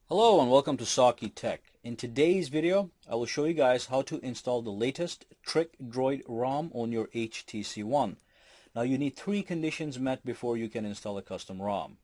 Hello and welcome to Saki Tech. In today's video, I will show you guys how to install the latest TrickDroid ROM on your HTC One. Now you need three conditions met before you can install a custom ROM.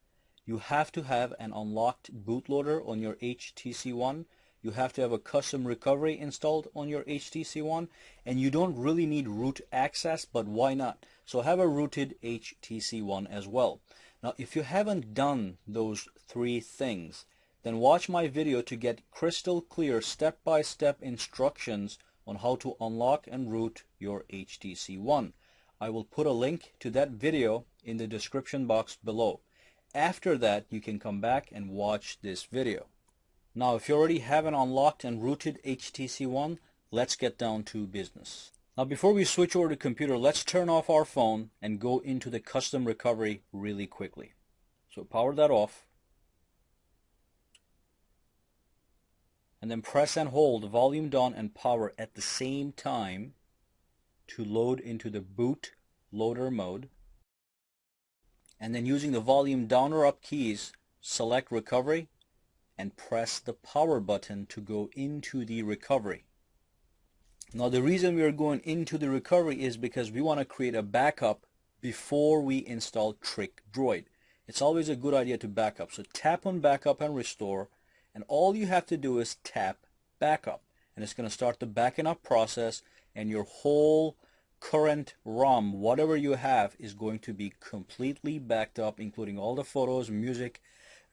You have to have an unlocked bootloader on your HTC One. You have to have a custom recovery installed on your HTC One, and you don't really need root access, but why not? So have a rooted HTC One as well. Now if you haven't done those three things, then watch my video to get crystal clear step-by-step instructions on how to unlock and root your HTC One. I will put a link to that video in the description box below. After that, you can come back and watch this video. Now, if you already have an unlocked and rooted HTC One, let's get down to business. Now, before we switch over to computer, let's turn off our phone and go into the custom recovery really quickly. So power that off. And then press and hold volume down and power at the same time to load into the boot loader mode. And then using the volume down or up keys, select recovery and press the power button to go into the recovery. Now the reason we are going into the recovery is because we want to create a backup before we install TrickDroid. It's always a good idea to backup. So tap on backup and restore. And all you have to do is tap backup, and it's going to start the backing up process, and your whole current ROM, whatever you have, is going to be completely backed up, including all the photos, music,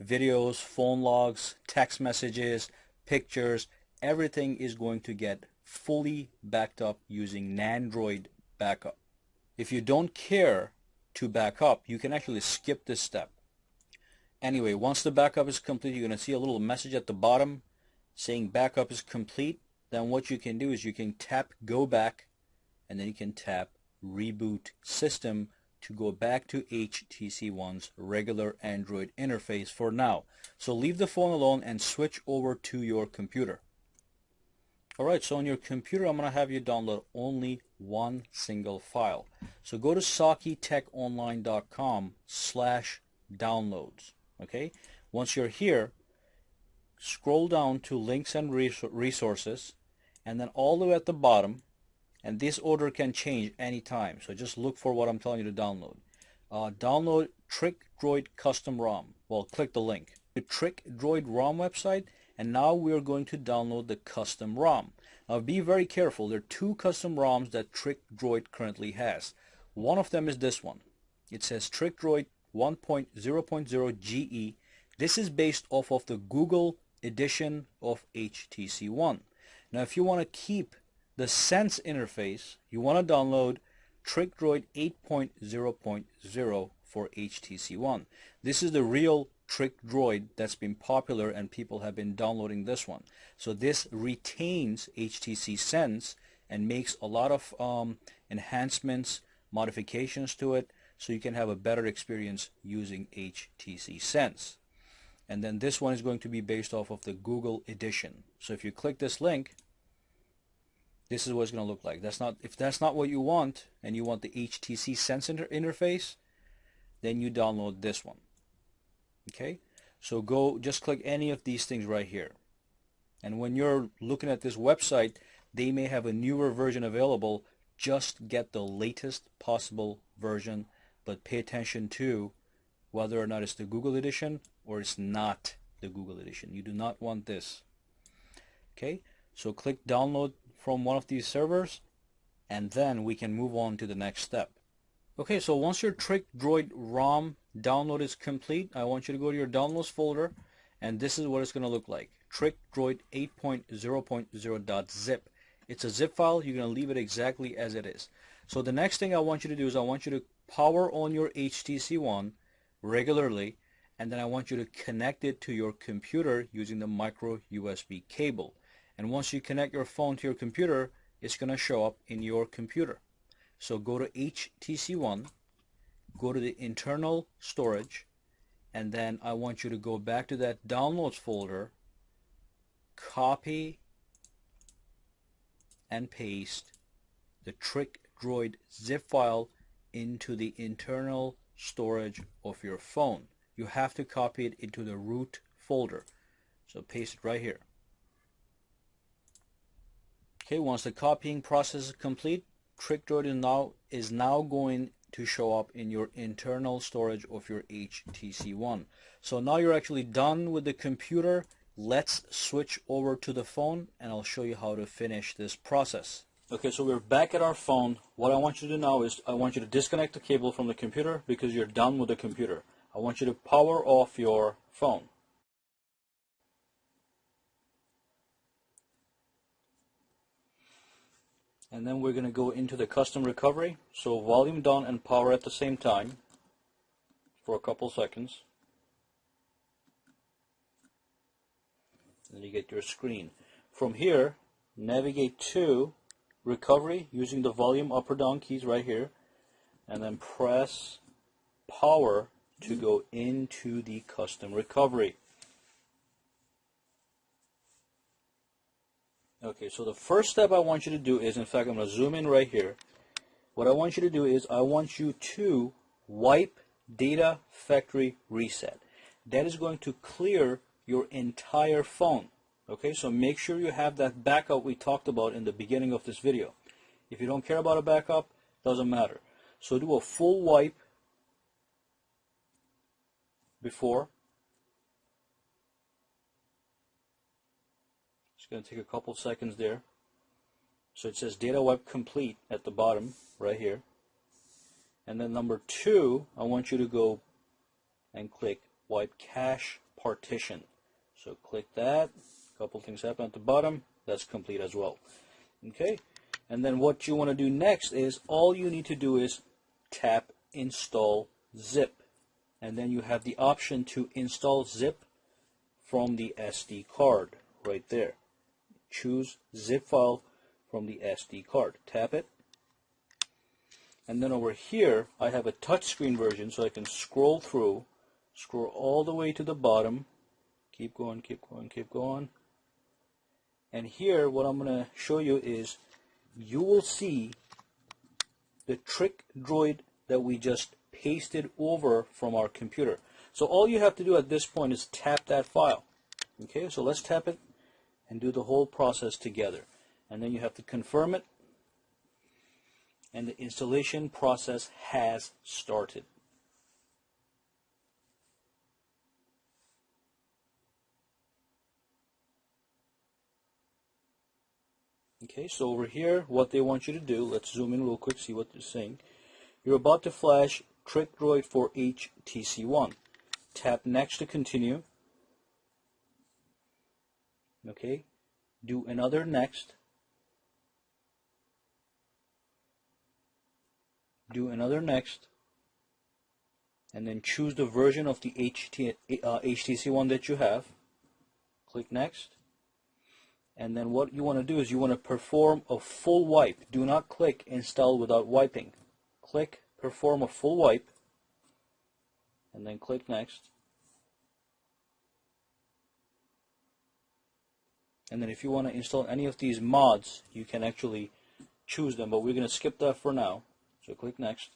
videos, phone logs, text messages, pictures. Everything is going to get fully backed up using Nandroid backup. If you don't care to back up, you can actually skip this step. Anyway, once the backup is complete, you're going to see a little message at the bottom saying backup is complete. Then what you can do is you can tap go back, and then you can tap reboot system to go back to HTC One's regular Android interface for now. So leave the phone alone and switch over to your computer. Alright, so on your computer I'm going to have you download only one single file. So go to sakitechonline.com/downloads. Okay, once you're here, scroll down to links and resources, and then all the way at the bottom, and this order can change anytime, so just look for what I'm telling you to download. Download TrickDroid Custom ROM. Well, click the link. The TrickDroid ROM website, and now we're going to download the custom ROM. Now be very careful. There are two custom ROMs that TrickDroid currently has. One of them is this one. It says TrickDroid 1.0.0 GE. This is based off of the Google edition of HTC One. Now if you want to keep the Sense interface, you want to download TrickDroid 8.0.0 for HTC One. This is the real TrickDroid that's been popular, and people have been downloading this one. So this retains HTC Sense and makes a lot of enhancements, modifications to it, so you can have a better experience using HTC Sense. And then this one is going to be based off of the Google edition. So if you click this link, this is what it's going to look like. If that's not what you want, and you want the HTC Sense interface, then you download this one. Okay, so just click any of these things right here. And when you're looking at this website, they may have a newer version available. Just get the latest possible version, but pay attention to whether or not it's the Google edition or it's not the Google edition. You do not want this. Okay, so click download from one of these servers, and then we can move on to the next step. Okay, so once your TrickDroid ROM download is complete, I want you to go to your downloads folder, and this is what it's going to look like. TrickDroid 8.0.0.zip. It's a zip file. You're going to leave it exactly as it is. So the next thing I want you to do is I want you to power on your HTC One regularly, and then I want you to connect it to your computer using the micro USB cable. And once you connect your phone to your computer, it's going to show up in your computer. So go to HTC One, go to the internal storage, and then I want you to go back to that downloads folder, copy and paste the TrickDroid zip file into the internal storage of your phone. You have to copy it into the root folder. So paste it right here. Okay, once the copying process is complete, TrickDroid is now going to show up in your internal storage of your HTC One. So now you're actually done with the computer. Let's switch over to the phone and I'll show you how to finish this process. Okay, so we're back at our phone. What I want you to do now is I want you to disconnect the cable from the computer because you're done with the computer. I want you to power off your phone. And then we're going to go into the custom recovery. So volume down and power at the same time for a couple seconds. And you get your screen. From here, navigate to recovery using the volume up or down keys right here. And then press power to go into the custom recovery. Okay, so the first step I want you to do is, in fact, I'm going to zoom in right here. What I want you to do is I want you to wipe data factory reset. That is going to clear your entire phone. Okay, so make sure you have that backup we talked about in the beginning of this video. If you don't care about a backup, doesn't matter. So do a full wipe before. It's going to take a couple seconds there. So it says data wipe complete at the bottom right here. And then number 2, I want you to go and click wipe cache partition. So click that. A couple things happen at the bottom. That's complete as well. Okay. And then what you want to do next is all you need to do is tap install zip. And then you have the option to install zip from the SD card right there. Choose zip file from the SD card. Tap it. And then over here, I have a touchscreen version, so I can scroll through, scroll all the way to the bottom. Keep going, keep going, keep going. And here, what I'm going to show you is you will see the TrickDroid that we just pasted over from our computer. So all you have to do at this point is tap that file. Okay, so let's tap it and do the whole process together. And then you have to confirm it, and the installation process has started. Okay, so over here, what they want you to do, let's zoom in real quick, see what they're saying. You're about to flash TrickDroid for HTC One. Tap next to continue. Okay, do another next. Do another next. And then choose the version of the HTC One that you have. Click next. And then what you want to do is you want to perform a full wipe. Do not click install without wiping. Click perform a full wipe. And then click next. And then if you want to install any of these mods, you can actually choose them, but we're going to skip that for now. So click next.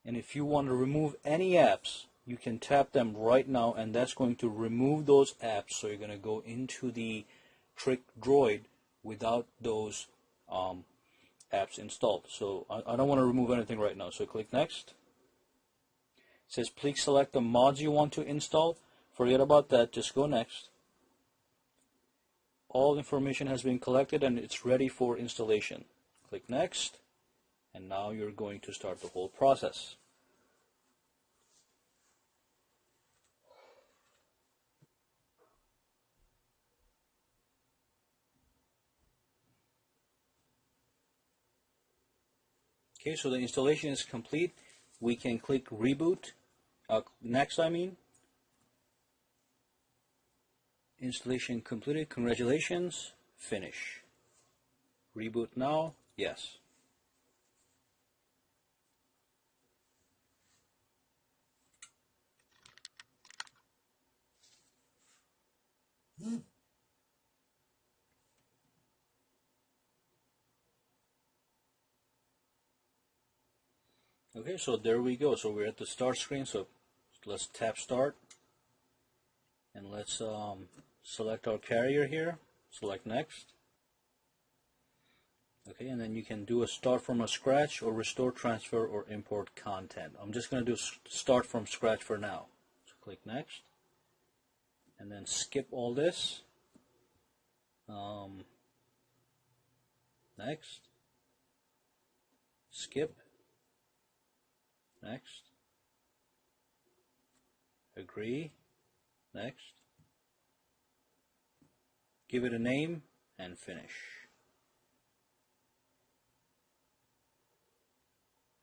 And if you want to remove any apps, you can tap them right now, and that's going to remove those apps. So you're going to go into the TrickDroid without those apps installed. So I don't want to remove anything right now. So click next. It says please select the mods you want to install. Forget about that. Just go next. All information has been collected and it's ready for installation. Click next. And now you're going to start the whole process. Okay, so the installation is complete. We can click reboot. Next, I mean. Installation completed. Congratulations. Finish. Reboot now. Yes. Okay, so there we go. So we're at the start screen. So let's tap start. And let's select our carrier here, select next. Okay, and then you can do a start from a scratch or restore, transfer, or import content. I'm just going to do start from scratch for now. So click next, and then skip all this. Next, skip, next, agree, next, give it a name, and finish.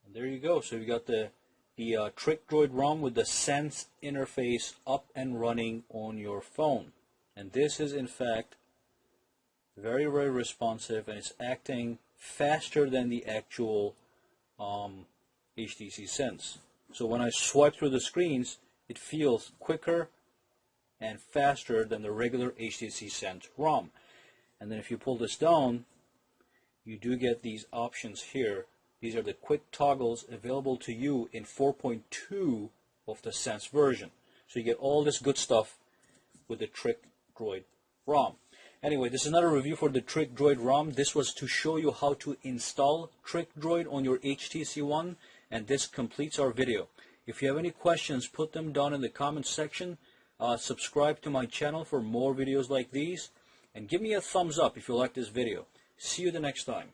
And there you go. So you got the TrickDroid ROM with the Sense interface up and running on your phone. And this is in fact very, very responsive, and it's acting faster than the actual HTC Sense. So when I swipe through the screens, it feels quicker and faster than the regular HTC Sense ROM. And then if you pull this down, you do get these options here. These are the quick toggles available to you in 4.2 of the Sense version. So you get all this good stuff with the TrickDroid ROM. Anyway, this is not a review for the TrickDroid ROM. This was to show you how to install TrickDroid on your HTC One, and this completes our video. If you have any questions, put them down in the comments section. Subscribe to my channel for more videos like these, and give me a thumbs up if you like this video. See you the next time.